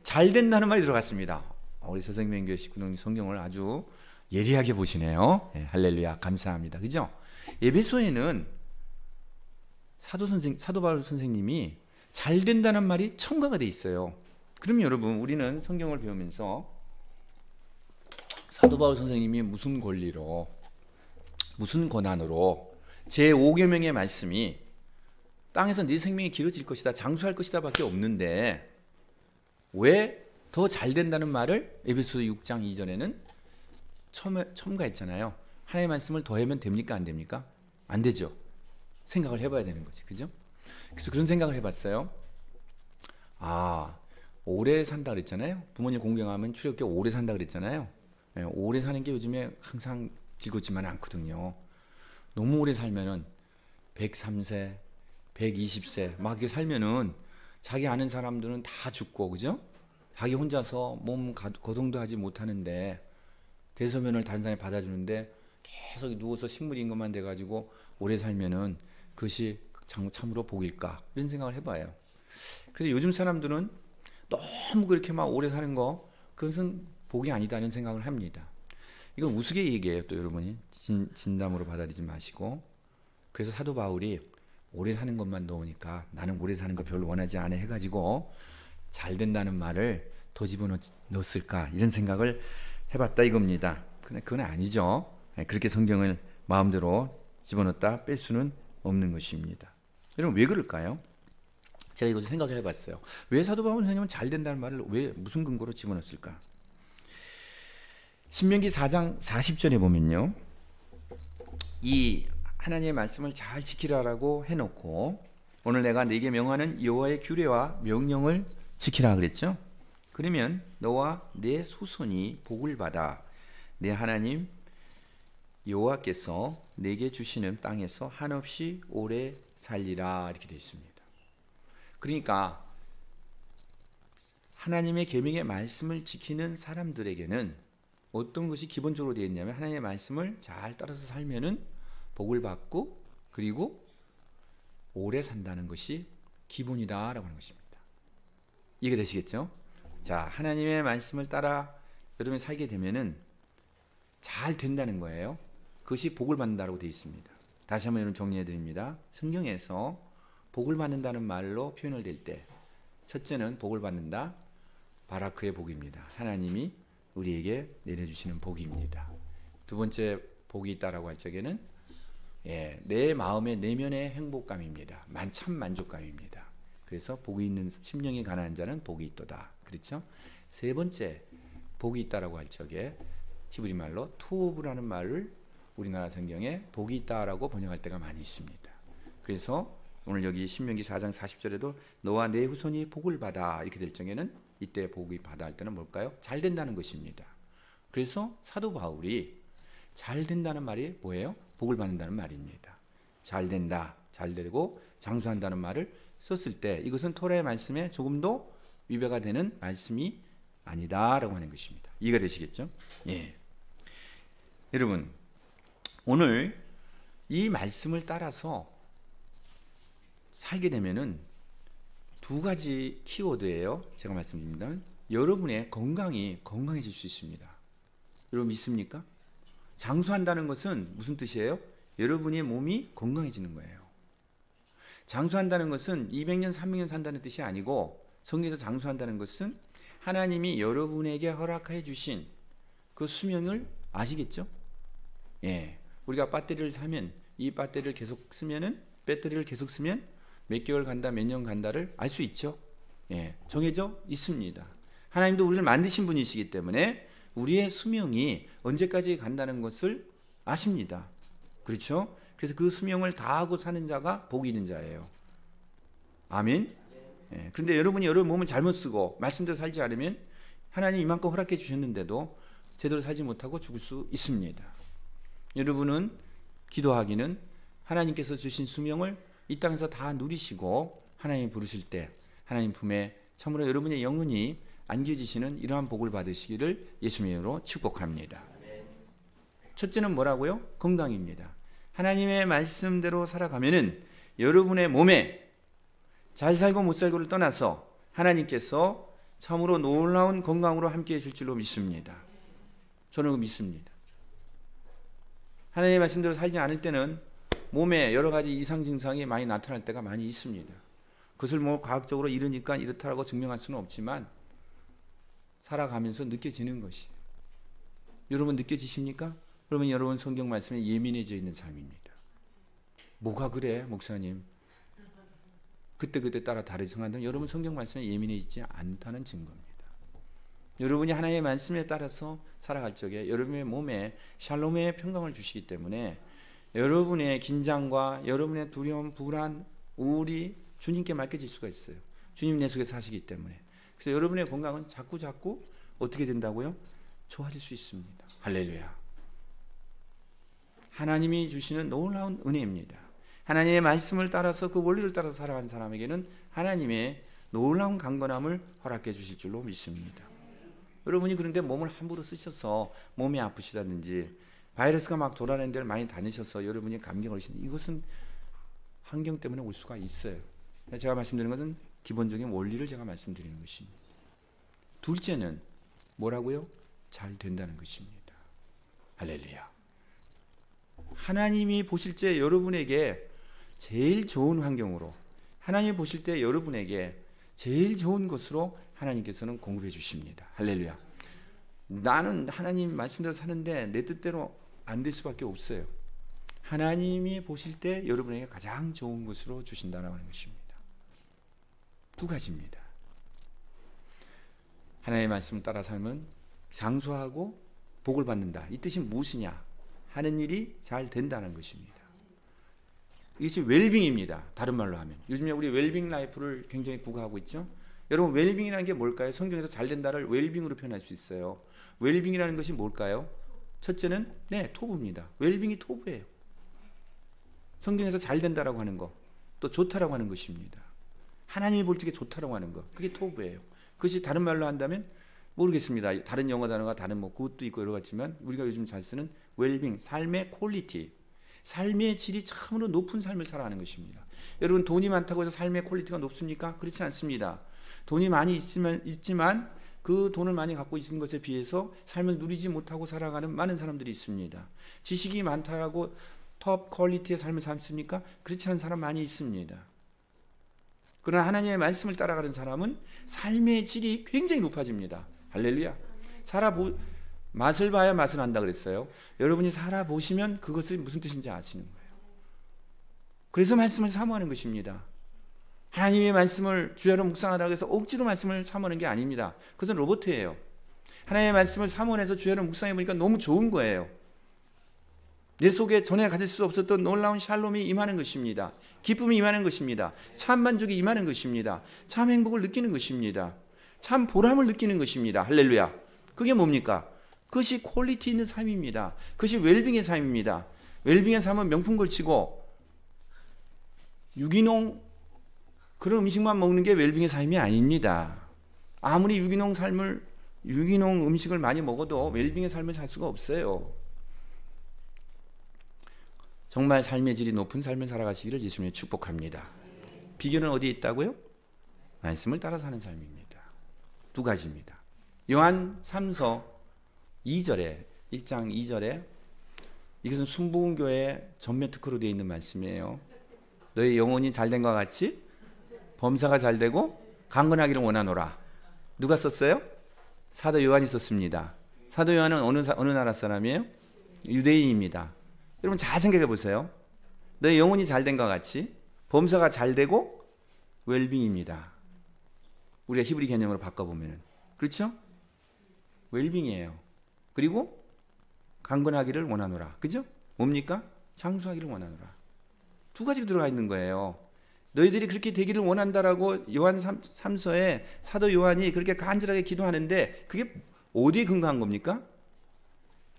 Speaker 1: 잘 된다는 말이 들어갔습니다. 우리 서생명교회 식구들 성경을 아주 예리하게 보시네요. 네, 할렐루야 감사합니다. 그죠? 에베소에는 사도 바울 선생님이 잘 된다는 말이 첨가가 돼 있어요. 그럼 여러분 우리는 성경을 배우면서 사도 바울 선생님이 무슨 권리로 무슨 권한으로 제5계명의 말씀이 땅에서 네 생명이 길어질 것이다 장수할 것이다 밖에 없는데 왜 더 잘 된다는 말을 에베소 6장 2절에는 첨가했잖아요. 하나님의 말씀을 더하면 됩니까 안 됩니까? 안 되죠. 생각을 해봐야 되는 거지. 그죠? 그래서 그런 생각을 해봤어요. 오래 산다 그랬잖아요. 부모님 공경하면 출애굽기 오래 산다 그랬잖아요. 네, 오래 사는 게 요즘에 항상 즐겁지만 않거든요. 너무 오래 살면은 103세, 120세 막 이렇게 살면은 자기 아는 사람들은 다 죽고 그죠? 자기 혼자서 몸 거동도 하지 못하는데 대소면을 다른 사람이 받아주는데 계속 누워서 식물인 것만 돼가지고 오래 살면은 그것이 참으로 복일까 이런 생각을 해봐요. 그래서 요즘 사람들은 너무 그렇게 막 오래 사는 거 그것은 복이 아니다는 생각을 합니다. 이건 우스개 얘기예요. 또 여러분이 진담으로 받아들이지 마시고. 그래서 사도 바울이 오래 사는 것만 넣으니까 나는 오래 사는 거 별로 원하지 않아 해가지고 잘 된다는 말을 더 집어넣었을까 이런 생각을 해봤다 이겁니다. 근데 그건 아니죠. 그렇게 성경을 마음대로 집어넣었다 뺄 수는 없는 것입니다. 여러분 왜 그럴까요? 제가 이것을 생각을 해봤어요. 왜 사도 바울 선생님은 잘 된다는 말을 왜 무슨 근거로 집어넣었을까? 신명기 4장 40절에 보면요. 이 하나님의 말씀을 잘 지키라라고 해놓고 오늘 내가 네게 명하는 여호와의 규례와 명령을 지키라 그랬죠. 그러면 너와 내 후손이 복을 받아 내 하나님 여호와께서 내게 주시는 땅에서 한없이 오래 살리라 이렇게 되어 있습니다. 그러니까 하나님의 계명의 말씀을 지키는 사람들에게는 어떤 것이 기본적으로 되어 있냐면 하나님의 말씀을 잘 따라서 살면은 복을 받고 그리고 오래 산다는 것이 기본이다라고 하는 것입니다. 이해되시겠죠? 자, 하나님의 말씀을 따라 여러분이 살게 되면은 잘 된다는 거예요. 그것이 복을 받는다고 되어 있습니다. 다시 한번 여러분 정리해 드립니다. 성경에서 복을 받는다는 말로 표현을 될 때 첫째는 복을 받는다. 바라크의 복입니다. 하나님이 우리에게 내려주시는 복입니다. 두 번째 복이 있다라고 할 적에는 내 마음의 내면의 행복감입니다. 참 만족감입니다. 그래서 복이 있는 심령이 가난한 자는 복이 있도다. 그렇죠? 세 번째 복이 있다라고 할 적에 히브리 말로 토브라는 말을 우리나라 성경에 복이 있다라고 번역할 때가 많이 있습니다. 그래서 오늘 여기 신명기 4장 40절에도 너와 내 후손이 복을 받아 이렇게 될 적에는 이때 복이 받아 할 때는 뭘까요? 잘 된다는 것입니다. 그래서 사도 바울이 잘 된다는 말이 뭐예요? 복을 받는다는 말입니다. 잘 된다, 잘 되고 장수한다는 말을 썼을 때 이것은 토라의 말씀에 조금도 위배가 되는 말씀이 아니다라고 하는 것입니다. 이해가 되시겠죠? 예. 여러분, 오늘 이 말씀을 따라서 살게 되면은 두 가지 키워드예요. 제가 말씀드립니다. 여러분의 건강해질 수 있습니다. 여러분 믿습니까? 장수한다는 것은 무슨 뜻이에요? 여러분의 몸이 건강해지는 거예요. 장수한다는 것은 200년, 300년 산다는 뜻이 아니고, 성경에서 장수한다는 것은 하나님이 여러분에게 허락해 주신 그 수명을 아시겠죠? 예. 우리가 배터리를 사면 이 배터리를 계속 쓰면 몇 개월 간다, 몇 년 간다를 알 수 있죠. 예. 정해져 있습니다. 하나님도 우리를 만드신 분이시기 때문에 우리의 수명이 언제까지 간다는 것을 아십니다. 그렇죠? 그래서 그 수명을 다하고 사는 자가 복이 있는 자예요. 아멘. 예. 그런데 여러분이 여러분 몸을 잘못 쓰고 말씀대로 살지 않으면 하나님 이만큼 허락해 주셨는데도 제대로 살지 못하고 죽을 수 있습니다. 여러분은 기도하기는 하나님께서 주신 수명을 이 땅에서 다 누리시고 하나님 부르실 때 하나님 품에 참으로 여러분의 영혼이 안겨지시는 이러한 복을 받으시기를 예수님의 이름으로 축복합니다. 첫째는 뭐라고요? 건강입니다. 하나님의 말씀대로 살아가면은 여러분의 몸에 잘 살고 못 살고를 떠나서 하나님께서 참으로 놀라운 건강으로 함께 해줄 줄로 믿습니다. 저는 믿습니다. 하나님의 말씀대로 살지 않을 때는 몸에 여러 가지 이상 증상이 많이 나타날 때가 많이 있습니다. 그것을 뭐 과학적으로 이러니까 이렇다라고 증명할 수는 없지만 살아가면서 느껴지는 것이. 여러분 느껴지십니까? 그러면 여러분 성경 말씀에 예민해져 있는 삶입니다. 뭐가 그래 목사님? 그때 따라 다르지 않다면 여러분 성경 말씀에 예민해지지 않다는 증거입니다. 여러분이 하나님의 말씀에 따라서 살아갈 적에 여러분의 몸에 샬롬의 평강을 주시기 때문에 여러분의 긴장과 여러분의 두려움, 불안, 우울이 주님께 맡겨질 수가 있어요. 주님 내 속에 사시기 때문에. 그래서 여러분의 건강은 자꾸 어떻게 된다고요? 좋아질 수 있습니다. 할렐루야. 하나님이 주시는 놀라운 은혜입니다. 하나님의 말씀을 따라서 그 원리를 따라서 살아가는 사람에게는 하나님의 놀라운 강건함을 허락해 주실 줄로 믿습니다. 여러분이 그런데 몸을 함부로 쓰셔서 몸이 아프시다든지 바이러스가 막 돌아다니는 데를 많이 다니셔서 여러분이 감기가 오시는 이것은 환경 때문에 올 수가 있어요. 제가 말씀드리는 것은 기본적인 원리를 제가 말씀드리는 것입니다. 둘째는 뭐라고요? 잘 된다는 것입니다. 할렐루야. 하나님이 보실 때 여러분에게 제일 좋은 환경으로, 하나님이 보실 때 여러분에게 제일 좋은 것으로 하나님께서는 공급해 주십니다. 할렐루야. 나는 하나님 말씀대로 사는데 내 뜻대로 안 될 수밖에 없어요. 하나님이 보실 때 여러분에게 가장 좋은 것으로 주신다는 것입니다. 두 가지입니다. 하나님의 말씀을 따라 살면 장수하고 복을 받는다. 이 뜻이 무엇이냐? 하는 일이 잘 된다는 것입니다. 이것이 웰빙입니다. 다른 말로 하면. 요즘에 우리 웰빙 라이프를 굉장히 구가하고 있죠. 여러분 웰빙이라는 게 뭘까요? 성경에서 잘 된다를 웰빙으로 표현할 수 있어요. 웰빙이라는 것이 뭘까요? 첫째는 토부입니다. 웰빙이 토부예요. 성경에서 잘 된다라고 하는 거, 또 좋다라고 하는 것입니다. 하나님이 볼 적에 좋다라고 하는 거, 그게 토부예요. 그것이 다른 말로 한다면 모르겠습니다. 다른 영어 단어가 다른 뭐 굿도 있고 여러 가지지만 우리가 요즘 잘 쓰는 웰빙, 삶의 퀄리티, 삶의 질이 참으로 높은 삶을 살아가는 것입니다. 여러분 돈이 많다고 해서 삶의 퀄리티가 높습니까? 그렇지 않습니다. 돈이 많이 있지만 그 돈을 많이 갖고 있는 것에 비해서 삶을 누리지 못하고 살아가는 많은 사람들이 있습니다. 지식이 많다고 톱 퀄리티의 삶을 삶습니까? 그렇지 않은 사람 많이 있습니다. 그러나 하나님의 말씀을 따라가는 사람은 삶의 질이 굉장히 높아집니다. 할렐루야. 맛을 봐야 맛을 안다 그랬어요. 여러분이 살아보시면 그것이 무슨 뜻인지 아시는 거예요. 그래서 말씀을 사모하는 것입니다. 하나님의 말씀을 주야로 묵상하라고 해서 억지로 말씀을 사모하는 게 아닙니다. 그것은 로봇이에요. 하나님의 말씀을 사모해서 주야로 묵상해 보니까 너무 좋은 거예요. 내 속에 전에 가질 수 없었던 놀라운 샬롬이 임하는 것입니다. 기쁨이 임하는 것입니다. 참 만족이 임하는 것입니다. 참 행복을 느끼는 것입니다. 참 보람을 느끼는 것입니다. 할렐루야. 그게 뭡니까? 그것이 퀄리티 있는 삶입니다. 그것이 웰빙의 삶입니다. 웰빙의 삶은 명품 걸치고 유기농 그런 음식만 먹는 게 웰빙의 삶이 아닙니다. 아무리 유기농 삶을 유기농 음식을 많이 먹어도 웰빙의 삶을 살 수가 없어요. 정말 삶의 질이 높은 삶을 살아가시기를 예수님이 축복합니다. 비결은 어디에 있다고요? 말씀을 따라 사는 삶입니다. 두 가지입니다. 요한 3서 2절에 1장 2절에 이것은 순복음교회 전면 특허로 되어 있는 말씀이에요. 너희 영혼이 잘된 것 같이 범사가 잘되고 강건하기를 원하노라. 누가 썼어요? 사도 요한이 썼습니다. 사도 요한은 어느 나라 사람이에요? 유대인입니다. 여러분 잘 생각해 보세요. 너희 영혼이 잘된 것 같이 범사가 잘되고 웰빙입니다. 우리가 히브리 개념으로 바꿔보면 그렇죠? 웰빙이에요. 그리고 강건하기를 원하노라. 그죠? 뭡니까? 장수하기를 원하노라. 두 가지가 들어가 있는 거예요. 너희들이 그렇게 되기를 원한다라고 요한 3서에 사도 요한이 그렇게 간절하게 기도하는데 그게 어디에 근거한 겁니까?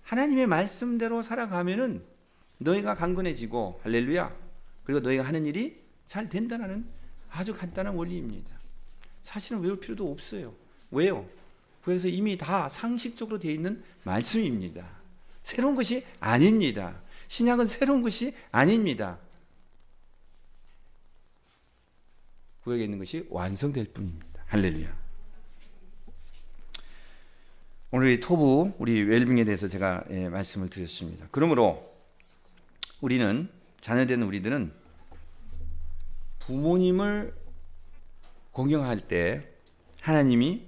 Speaker 1: 하나님의 말씀대로 살아가면은 너희가 강건해지고 할렐루야. 그리고 너희가 하는 일이 잘 된다는 아주 간단한 원리입니다. 사실은 외울 필요도 없어요. 왜요? 구약에서 이미 다 상식적으로 되어 있는 말씀입니다. 새로운 것이 아닙니다. 신약은 새로운 것이 아닙니다. 구약에 있는 것이 완성될 뿐입니다. 할렐루야. 오늘 이 토부 우리 웰빙에 대해서 제가 말씀을 드렸습니다. 그러므로 우리는 자녀된 우리들은 부모님을 공경할 때 하나님이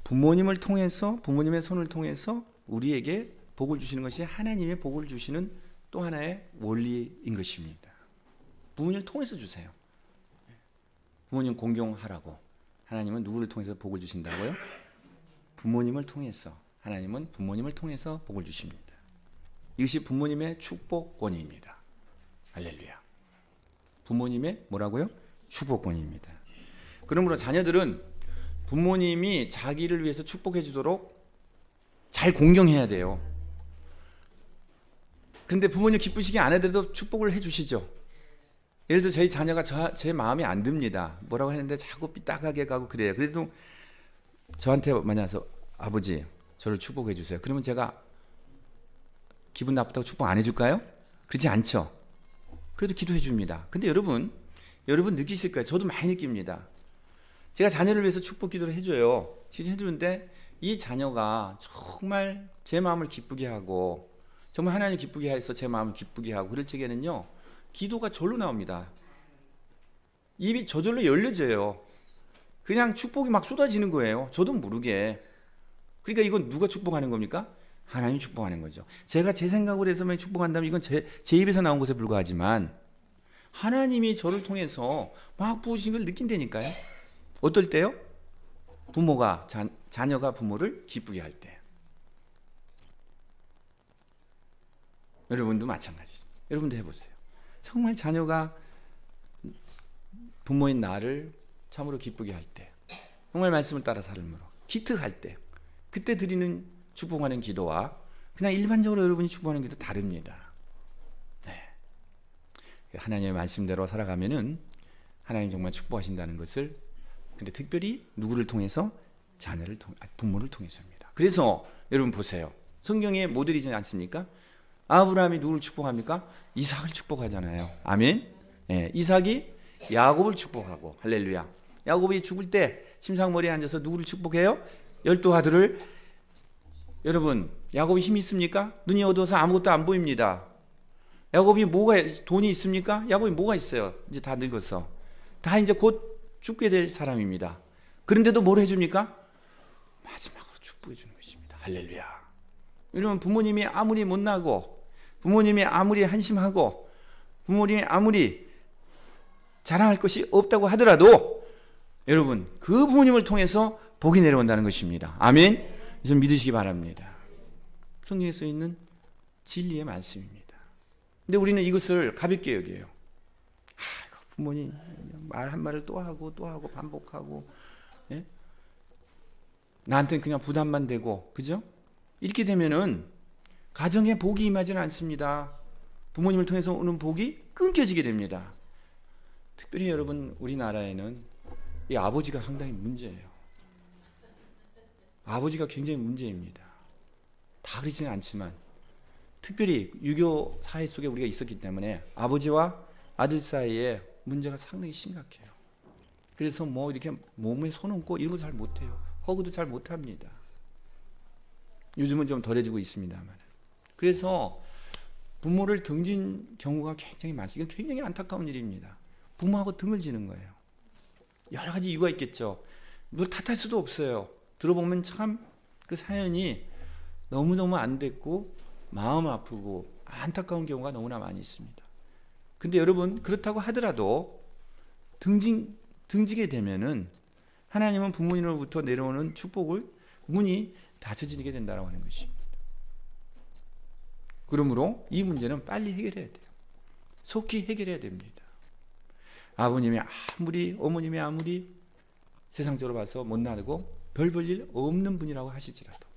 Speaker 1: 부모님을 통해서 부모님의 손을 통해서 우리에게 복을 주시는 것이 하나님의 복을 주시는 또 하나의 원리인 것입니다. 부모님을 통해서 주세요. 부모님 공경하라고. 하나님은 누구를 통해서 복을 주신다고요? 부모님을 통해서. 하나님은 부모님을 통해서 복을 주십니다. 이것이 부모님의 축복권입니다. 할렐루야. 부모님의 뭐라고요? 축복권입니다. 그러므로 자녀들은 부모님이 자기를 위해서 축복해 주도록 잘 공경해야 돼요. 그런데 부모님 기쁘시게 안 해도 축복을 해 주시죠. 예를 들어 저희 자녀가 제 마음에 안 듭니다. 뭐라고 했는데 자꾸 삐딱하게 가고 그래요. 그래도 저한테 만나서 아버지 저를 축복해 주세요. 그러면 제가 기분 나쁘다고 축복 안 해줄까요? 그렇지 않죠. 그래도 기도해 줍니다. 근데 여러분 느끼실 거예요. 저도 많이 느낍니다. 제가 자녀를 위해서 축복 기도를 해줘요. 기도해 주는데 이 자녀가 정말 제 마음을 기쁘게 하고 정말 하나님 기쁘게 해서 제 마음을 기쁘게 하고 그럴 적에는요. 기도가 절로 나옵니다. 입이 저절로 열려져요. 그냥 축복이 막 쏟아지는 거예요. 저도 모르게. 그러니까 이건 누가 축복하는 겁니까? 하나님이 축복하는 거죠. 제가 제 생각으로 해서만 축복한다면 이건 제 입에서 나온 것에 불과하지만 하나님이 저를 통해서 막 부으신 걸 느낀다니까요. 어떨 때요? 부모가 자녀가 부모를 기쁘게 할 때. 여러분도 마찬가지죠. 여러분도 해보세요. 정말 자녀가 부모인 나를 참으로 기쁘게 할 때, 정말 말씀을 따라 삶으로 기특할 때, 그때 드리는 축복하는 기도와 그냥 일반적으로 여러분이 축복하는 기도 다릅니다. 네. 하나님의 말씀대로 살아가면은 하나님 정말 축복하신다는 것을, 근데 특별히 누구를 통해서? 부모를 통해서입니다. 그래서 여러분 보세요. 성경에 모델이지 않습니까? 아브라함이 누구를 축복합니까? 이삭을 축복하잖아요. 아멘. 네, 이삭이 야곱을 축복하고, 할렐루야. 야곱이 죽을 때 침상머리에 앉아서 누구를 축복해요? 12아들을. 여러분, 야곱이 힘이 있습니까? 눈이 어두워서 아무것도 안 보입니다. 야곱이 돈이 있습니까? 야곱이 뭐가 있어요? 이제 다 늙었어. 다 이제 곧 죽게 될 사람입니다. 그런데도 뭘 해줍니까? 마지막으로 축복해 주는 것입니다. 할렐루야. 여러분, 부모님이 아무리 못나고, 부모님이 아무리 한심하고, 부모님이 아무리 자랑할 것이 없다고 하더라도 여러분, 그 부모님을 통해서 복이 내려온다는 것입니다. 아멘. 좀 믿으시기 바랍니다. 성경에 써 있는 진리의 말씀입니다. 근데 우리는 이것을 가볍게 여겨요. 부모님 말 한마디를 또 하고 반복하고, 예? 나한테는 그냥 부담만 되고, 그죠? 이렇게 되면은 가정에 복이 임하지는 않습니다. 부모님을 통해서 오는 복이 끊겨지게 됩니다. 특별히 여러분, 우리나라에는 이 아버지가 상당히 문제예요. 아버지가 굉장히 문제입니다. 다 그러지는 않지만 특별히 유교 사회 속에 우리가 있었기 때문에 아버지와 아들 사이에 문제가 상당히 심각해요. 그래서 뭐 이렇게 몸에 손 얹고 이런 거 잘 못해요. 허그도 잘 못합니다. 요즘은 좀 덜해지고 있습니다만. 그래서 부모를 등진 경우가 굉장히 많습니다. 이건 굉장히 안타까운 일입니다. 부모하고 등을 지는 거예요. 여러 가지 이유가 있겠죠. 뭘 탓할 수도 없어요. 들어보면 참 그 사연이 너무너무 안 됐고 마음 아프고 안타까운 경우가 너무나 많이 있습니다. 근데 여러분, 그렇다고 하더라도 등지게 되면은 하나님은 부모님으로부터 내려오는 축복을 문이 닫혀지게 된다고 하는 것입니다. 그러므로 이 문제는 빨리 해결해야 돼요. 속히 해결해야 됩니다. 아버님이 아무리, 어머님이 아무리 세상적으로 봐서 못나고 별 볼 일 없는 분이라고 하실지라도,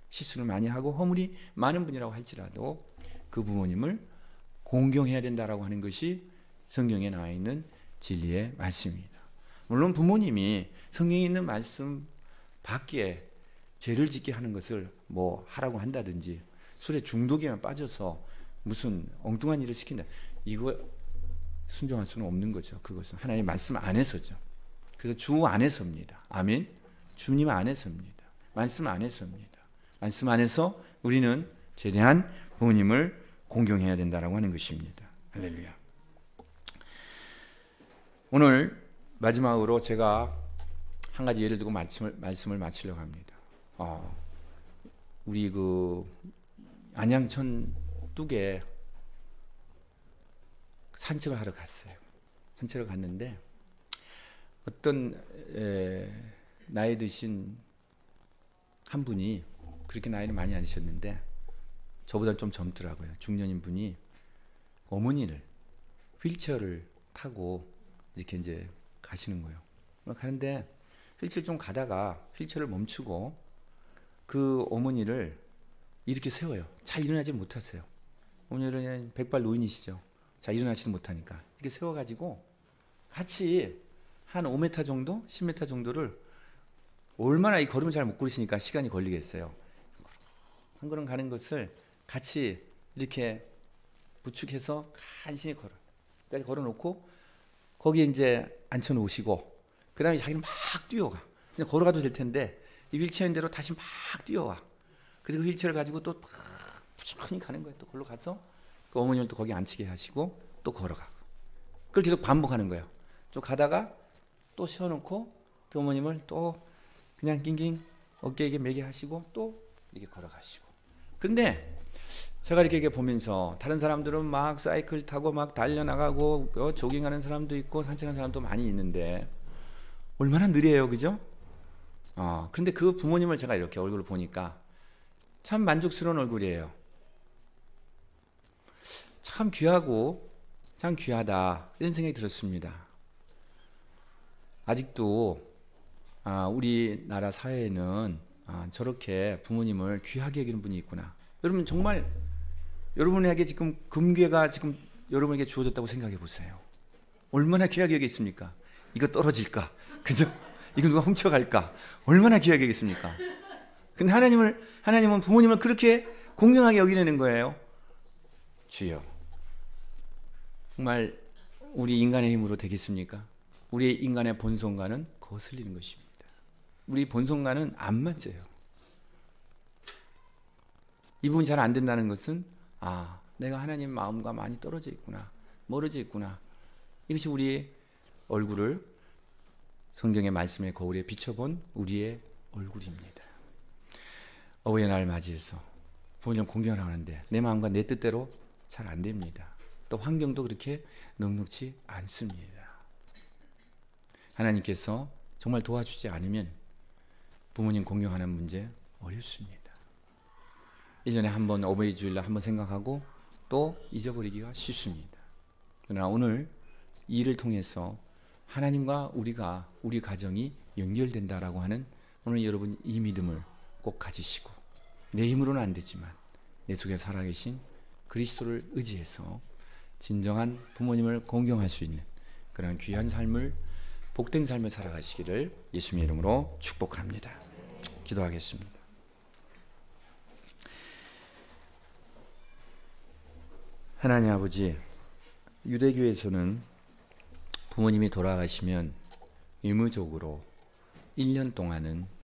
Speaker 1: 실수를 많이 하고 허물이 많은 분이라고 할지라도 그 부모님을 공경해야 된다라고 하는 것이 성경에 나와 있는 진리의 말씀입니다. 물론 부모님이 성경에 있는 말씀 밖에 죄를 짓게 하는 것을 뭐 하라고 한다든지 술에 중독에만 빠져서 무슨 엉뚱한 일을 시킨다, 이거 순종할 수는 없는 거죠. 그것은 하나님의 말씀 안에서죠. 그래서 주 안에서입니다. 아멘. 주님 안에서입니다. 말씀 안에서입니다. 말씀 안에서 우리는 최대한 부모님을 공경해야 된다라고 하는 것입니다. 할렐루야. 오늘 마지막으로 제가 한 가지 예를 들고 말씀을 마치려고 합니다. 우리 그 안양천 뚝에 산책을 하러 갔어요. 산책을 갔는데 어떤 나이 드신 한 분이, 그렇게 나이는 많이 안 드셨는데 저보다 좀 젊더라고요. 중년인 분이 어머니를 휠체어를 타고 이렇게 이제 가시는 거예요. 가는데 휠체어 좀 가다가 휠체어를 멈추고 그 어머니를 이렇게 세워요. 잘 일어나지 못하세요. 어머니는 백발 노인이시죠. 잘 일어나지도 못하니까 이렇게 세워가지고 같이 한 5m 정도, 10m 정도를, 얼마나 이 걸음을 잘 못 걸으시니까 시간이 걸리겠어요. 한 걸음 가는 것을 같이 이렇게 부축해서 간신히 걸어놓고 거기에 이제 앉혀놓으시고 그 다음에 자기는 막 뛰어가. 그냥 걸어가도 될 텐데 이 휠체어인 대로 다시 막 뛰어와. 그래서 그 휠체어를 가지고 또 막 부지런히 가는 거예요. 또 걸로 가서 그 어머님을 또 거기 앉히게 하시고 또 걸어가고. 그걸 계속 반복하는 거예요. 좀 가다가 또 세워놓고 그 어머님을 또 그냥 낑낑 어깨에 매게 하시고 또 이렇게 걸어가시고. 그런데 제가 이렇게 보면서 다른 사람들은 막 사이클 타고 막 달려나가고 조깅하는 사람도 있고 산책하는 사람도 많이 있는데 얼마나 느려요, 그죠? 그런데 그 부모님을 제가 이렇게 얼굴을 보니까 참 만족스러운 얼굴이에요. 참 귀하고 참 귀하다, 이런 생각이 들었습니다. 아직도 우리나라 사회에는 저렇게 부모님을 귀하게 여기는 분이 있구나. 여러분, 정말 여러분에게 지금 금괴가 지금 여러분에게 주어졌다고 생각해 보세요. 얼마나 귀하게 여기겠습니까? 이거 떨어질까? 그죠? 이거 누가 훔쳐갈까? 얼마나 귀하게 여기겠습니까? 근데 하나님은 부모님을 그렇게 공경하게 여기려는 거예요. 주여, 정말 우리 인간의 힘으로 되겠습니까? 우리 인간의 본성과는 거슬리는 것입니다. 우리 본성과는 안 맞아요. 이 부분이 잘 안 된다는 것은 내가 하나님 마음과 많이 떨어져 있구나, 멀어져 있구나. 이것이 우리의 얼굴을 성경의 말씀의 거울에 비춰본 우리의 얼굴입니다. 어버이의 날 맞이해서 부모님 공경을 하는데 내 마음과 내 뜻대로 잘 안 됩니다. 또 환경도 그렇게 넉넉지 않습니다. 하나님께서 정말 도와주지 않으면 부모님 공경하는 문제 어렵습니다. 1년에 한 번 어버이 주일날 한 번 생각하고 또 잊어버리기가 쉽습니다. 그러나 오늘 이 일을 통해서 하나님과 우리 가정이 연결된다라고 하는 오늘 여러분 이 믿음을 꼭 가지시고, 내 힘으로는 안 되지만 내 속에 살아계신 그리스도를 의지해서 진정한 부모님을 공경할 수 있는 그런 귀한 삶을, 복된 삶을 살아가시기를 예수님의 이름으로 축복합니다. 기도하겠습니다. 하나님 아버지, 유대교에서는 부모님이 돌아가시면 의무적으로 1년 동안은